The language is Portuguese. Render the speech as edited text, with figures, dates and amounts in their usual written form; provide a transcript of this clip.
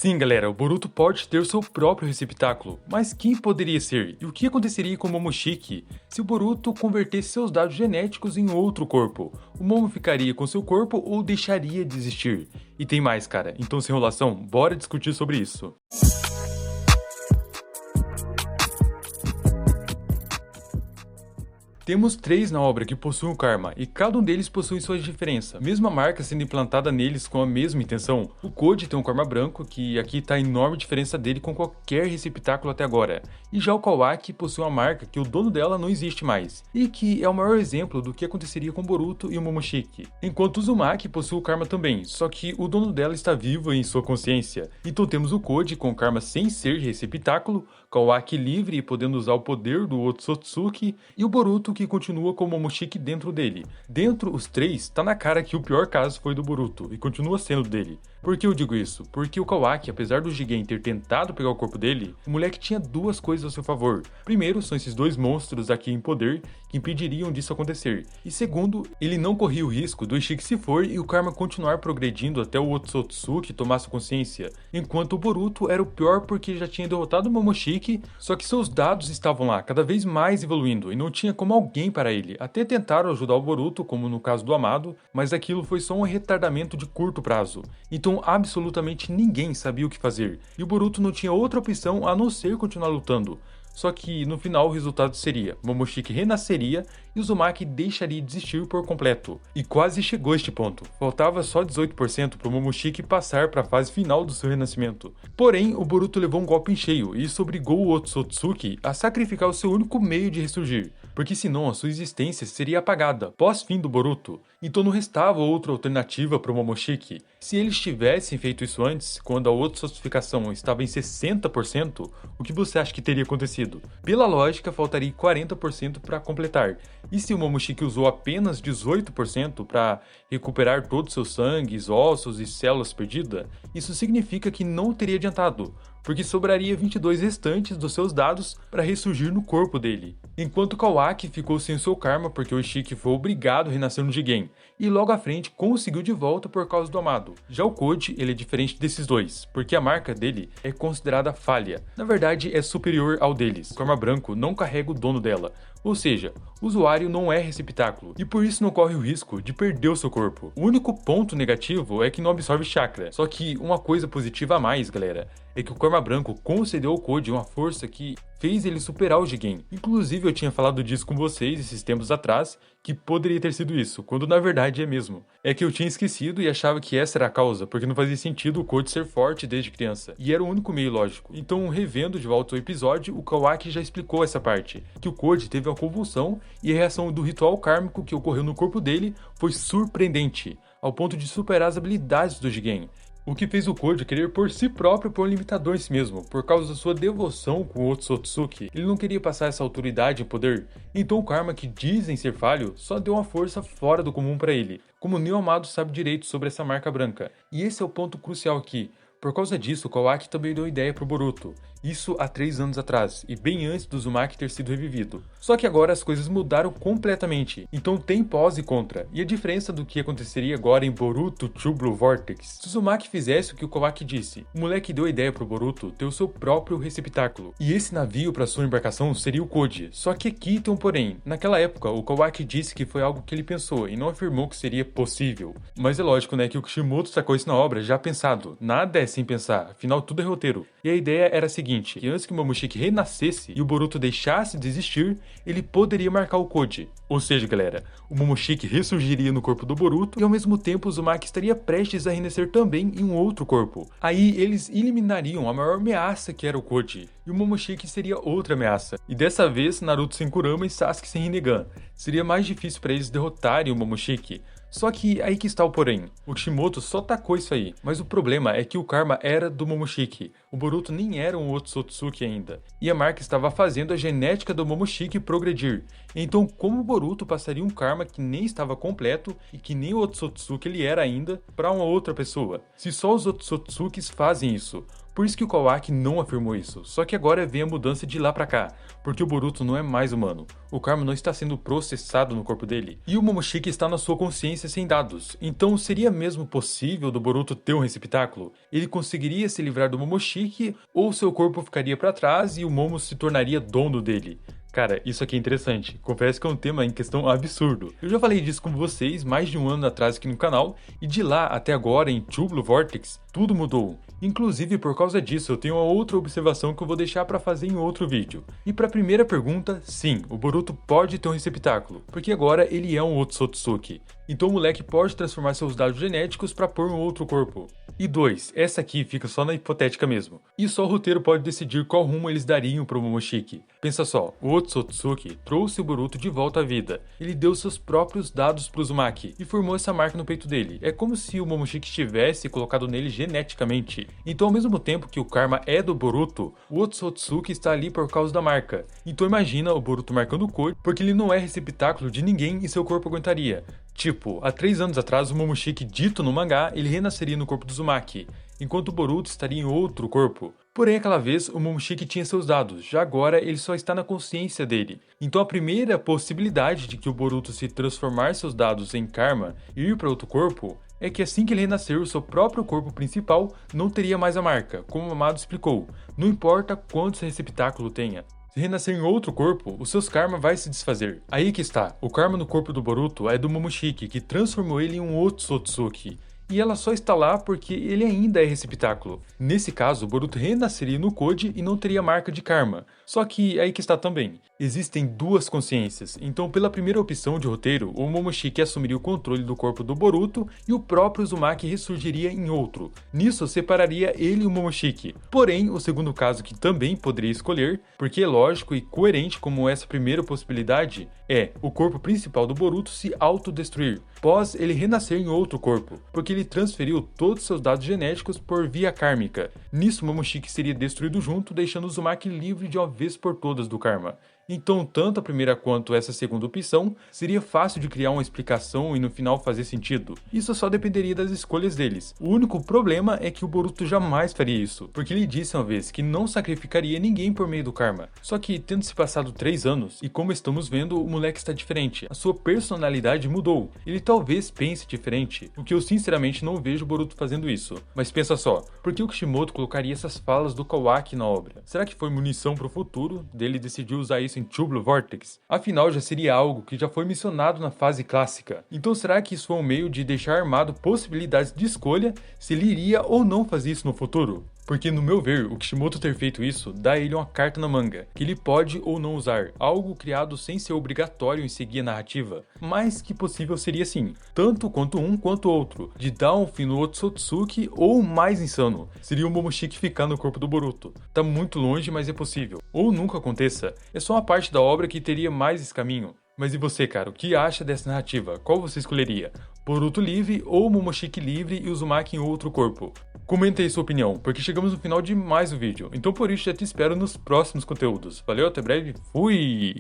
Sim, galera, o Boruto pode ter seu próprio receptáculo, mas quem poderia ser? E o que aconteceria com o Momoshiki se o Boruto convertesse seus dados genéticos em outro corpo? O Momo ficaria com seu corpo ou deixaria de existir? E tem mais, cara, então sem enrolação, bora discutir sobre isso. Temos 3 na obra que possuem o Karma, e cada um deles possui sua diferença, mesmo a marca sendo implantada neles com a mesma intenção. O Code tem um Karma branco, que aqui está a enorme diferença dele com qualquer receptáculo até agora, e já o Kawaki possui uma marca que o dono dela não existe mais, e que é o maior exemplo do que aconteceria com Boruto e o Momoshiki. Enquanto o Uzumaki possui o Karma também, só que o dono dela está vivo em sua consciência. Então temos o Code com Karma sem ser receptáculo, Kawaki livre e podendo usar o poder do Otsutsuki, e o Boruto que continua com o Momoshiki dentro dele. Dentro os 3, tá na cara que o pior caso foi do Boruto, e continua sendo dele. Por que eu digo isso? Porque o Kawaki, apesar do Jigen ter tentado pegar o corpo dele, o moleque tinha 2 coisas a seu favor. Primeiro, são esses 2 monstros aqui em poder que impediriam disso acontecer. E segundo, ele não corria o risco do Ishiki se for e o Karma continuar progredindo até o Otsutsuki tomar sua consciência. Enquanto o Boruto era o pior porque já tinha derrotado o Momoshiki, só que seus dados estavam lá, cada vez mais evoluindo, e não tinha como alguém para ele. Até tentaram ajudar o Boruto, como no caso do Amado, mas aquilo foi só um retardamento de curto prazo. Então absolutamente ninguém sabia o que fazer, e o Boruto não tinha outra opção a não ser continuar lutando. Só que no final o resultado seria: Momoshiki renasceria e Uzumaki deixaria de existir por completo. E quase chegou a este ponto. Faltava só 18% para o Momoshiki passar para a fase final do seu renascimento. Porém, o Boruto levou um golpe em cheio e isso obrigou o Otsutsuki a sacrificar o seu único meio de ressurgir, porque senão a sua existência seria apagada pós-fim do Boruto. Então não restava outra alternativa para o Momoshiki. Se eles tivessem feito isso antes, quando a Otsutsuficação estava em 60%, o que você acha que teria acontecido? Pela lógica, faltaria 40% para completar. E se o Momoshiki usou apenas 18% para recuperar todo o seu sangue, ossos e células perdidas, isso significa que não teria adiantado, porque sobraria 22 restantes dos seus dados para ressurgir no corpo dele. Enquanto Kawaki ficou sem seu Karma porque o Ishiki foi obrigado a renascer no Jigen, e logo à frente conseguiu de volta por causa do Amado. Já o Code, ele é diferente desses dois, porque a marca dele é considerada falha. Na verdade, é superior ao deles. O Karma branco não carrega o dono dela, ou seja, o usuário não é receptáculo, e por isso não corre o risco de perder o seu corpo. O único ponto negativo é que não absorve chakra. Só que uma coisa positiva a mais, galera, é que o Karma branco concedeu ao Code uma força que fez ele superar o Jigen. Inclusive eu tinha falado disso com vocês esses tempos atrás, que poderia ter sido isso, quando na verdade é mesmo. É que eu tinha esquecido e achava que essa era a causa, porque não fazia sentido o Code ser forte desde criança, e era o único meio lógico. Então, revendo de volta o episódio, o Kawaki já explicou essa parte, que o Code teve uma convulsão e a reação do ritual kármico que ocorreu no corpo dele foi surpreendente, ao ponto de superar as habilidades do Jigen. O que fez o Code querer por si próprio pôr um limitador em si mesmo, por causa da sua devoção com o Otsutsuki. Ele não queria passar essa autoridade e poder, então o Karma, que dizem ser falho, só deu uma força fora do comum para ele, como nenhum Amado sabe direito sobre essa marca branca. E esse é o ponto crucial aqui. Por causa disso, o Kawaki também deu ideia pro Boruto, isso há 3 anos atrás, e bem antes do Uzumaki ter sido revivido. Só que agora as coisas mudaram completamente, então tem pós e contra, e a diferença do que aconteceria agora em Boruto True Blue Vortex. Se o Uzumaki fizesse o que o Kawaki disse, o moleque deu ideia pro Boruto ter o seu próprio receptáculo, e esse navio para sua embarcação seria o Code. Só que aqui tem um porém, naquela época o Kawaki disse que foi algo que ele pensou, e não afirmou que seria possível. Mas é lógico, né, que o Kishimoto sacou isso na obra já pensado, nada é sem pensar, afinal tudo é roteiro. E a ideia era a seguinte, que antes que o Momoshiki renascesse e o Boruto deixasse de existir, ele poderia marcar o Code. Ou seja, galera, o Momoshiki ressurgiria no corpo do Boruto e ao mesmo tempo o Uzumaki estaria prestes a renascer também em um outro corpo. Aí eles eliminariam a maior ameaça que era o Code, e o Momoshiki seria outra ameaça. E dessa vez, Naruto sem Kurama e Sasuke sem Rinnegan. Seria mais difícil para eles derrotarem o Momoshiki. Só que aí que está o porém, o Kishimoto só tacou isso aí, mas o problema é que o Karma era do Momoshiki, o Boruto nem era um Otsutsuki ainda, e a marca estava fazendo a genética do Momoshiki progredir, então como o Boruto passaria um Karma que nem estava completo e que nem o Otsutsuki ele era ainda para uma outra pessoa? Se só os Otsutsukis fazem isso, Por isso que o Kawaki não afirmou isso, só que agora vem a mudança de lá pra cá, porque o Boruto não é mais humano, o karma não está sendo processado no corpo dele, e o Momoshiki está na sua consciência sem dados. Então seria mesmo possível do Boruto ter um receptáculo? Ele conseguiria se livrar do Momoshiki, ou seu corpo ficaria pra trás e o Momo se tornaria dono dele? Cara, isso aqui é interessante. Confesso que é um tema em questão absurdo. Eu já falei disso com vocês mais de um ano atrás aqui no canal, e de lá até agora em True Blue Vortex, tudo mudou. Inclusive por causa disso eu tenho uma outra observação que eu vou deixar para fazer em outro vídeo. E para a primeira pergunta, sim, o Boruto pode ter um receptáculo, porque agora ele é um Otsutsuki. Então o moleque pode transformar seus dados genéticos para pôr um outro corpo. E 2, essa aqui fica só na hipotética mesmo. E só o roteiro pode decidir qual rumo eles dariam pro Momoshiki. Pensa só, o Otsutsuki trouxe o Boruto de volta à vida. Ele deu seus próprios dados pro Uzumaki e formou essa marca no peito dele. É como se o Momoshiki tivesse colocado nele geneticamente. Então ao mesmo tempo que o karma é do Boruto, o Otsutsuki está ali por causa da marca. Então imagina o Boruto marcando o Koji, porque ele não é receptáculo de ninguém e seu corpo aguentaria. Tipo, há 3 anos atrás o Momoshiki dito no mangá, ele renasceria no corpo do Uzumaki, enquanto o Boruto estaria em outro corpo. Porém, aquela vez, o Momoshiki tinha seus dados, já agora ele só está na consciência dele. Então a primeira possibilidade de que o Boruto se transformar seus dados em karma e ir para outro corpo é que assim que ele renascer, o seu próprio corpo principal não teria mais a marca, como o Amado explicou, não importa quantos receptáculos tenha. Se renascer em outro corpo, os seus karma vai se desfazer. Aí que está, o karma no corpo do Boruto é do Momoshiki, que transformou ele em um Otsutsuki. E ela só está lá porque ele ainda é receptáculo. Nesse caso, o Boruto renasceria no Koji e não teria marca de karma. Só que aí que está também. Existem duas consciências, então pela primeira opção de roteiro, o Momoshiki assumiria o controle do corpo do Boruto e o próprio Uzumaki ressurgiria em outro. Nisso separaria ele e o Momoshiki. Porém, o segundo caso que também poderia escolher, porque é lógico e coerente como essa primeira possibilidade, é o corpo principal do Boruto se autodestruir, pós ele renascer em outro corpo, porque ele transferiu todos seus dados genéticos por via kármica. Nisso, Momoshiki seria destruído junto, deixando Uzumaki livre de uma vez por todas do karma. Então, tanto a primeira quanto essa segunda opção, seria fácil de criar uma explicação e no final fazer sentido. Isso só dependeria das escolhas deles. O único problema é que o Boruto jamais faria isso, porque ele disse uma vez que não sacrificaria ninguém por meio do karma. Só que, tendo se passado 3 anos, e como estamos vendo, o moleque está diferente. A sua personalidade mudou. Ele talvez pense diferente, o que eu sinceramente não vejo o Boruto fazendo isso. Mas pensa só, por que o Kishimoto colocaria essas falas do Kawaki na obra? Será que foi munição para o futuro, dele decidir usar isso em True Blue Vortex? Afinal, já seria algo que já foi mencionado na fase clássica. Então será que isso foi um meio de deixar armado possibilidades de escolha se ele iria ou não fazer isso no futuro? Porque, no meu ver, o Kishimoto ter feito isso dá a ele uma carta na manga, que ele pode ou não usar, algo criado sem ser obrigatório em seguir a narrativa, mas que possível seria sim, tanto quanto um quanto outro, de dar um fim no Otsutsuki ou mais insano, seria o Momoshiki ficar no corpo do Boruto. Tá muito longe, mas é possível. Ou nunca aconteça, é só uma parte da obra que teria mais esse caminho. Mas e você, cara, o que acha dessa narrativa? Qual você escolheria? Boruto livre ou Momoshiki livre e Uzumaki em outro corpo? Comenta aí sua opinião, porque chegamos no final de mais um vídeo. Então por isso já te espero nos próximos conteúdos. Valeu, até breve, fui!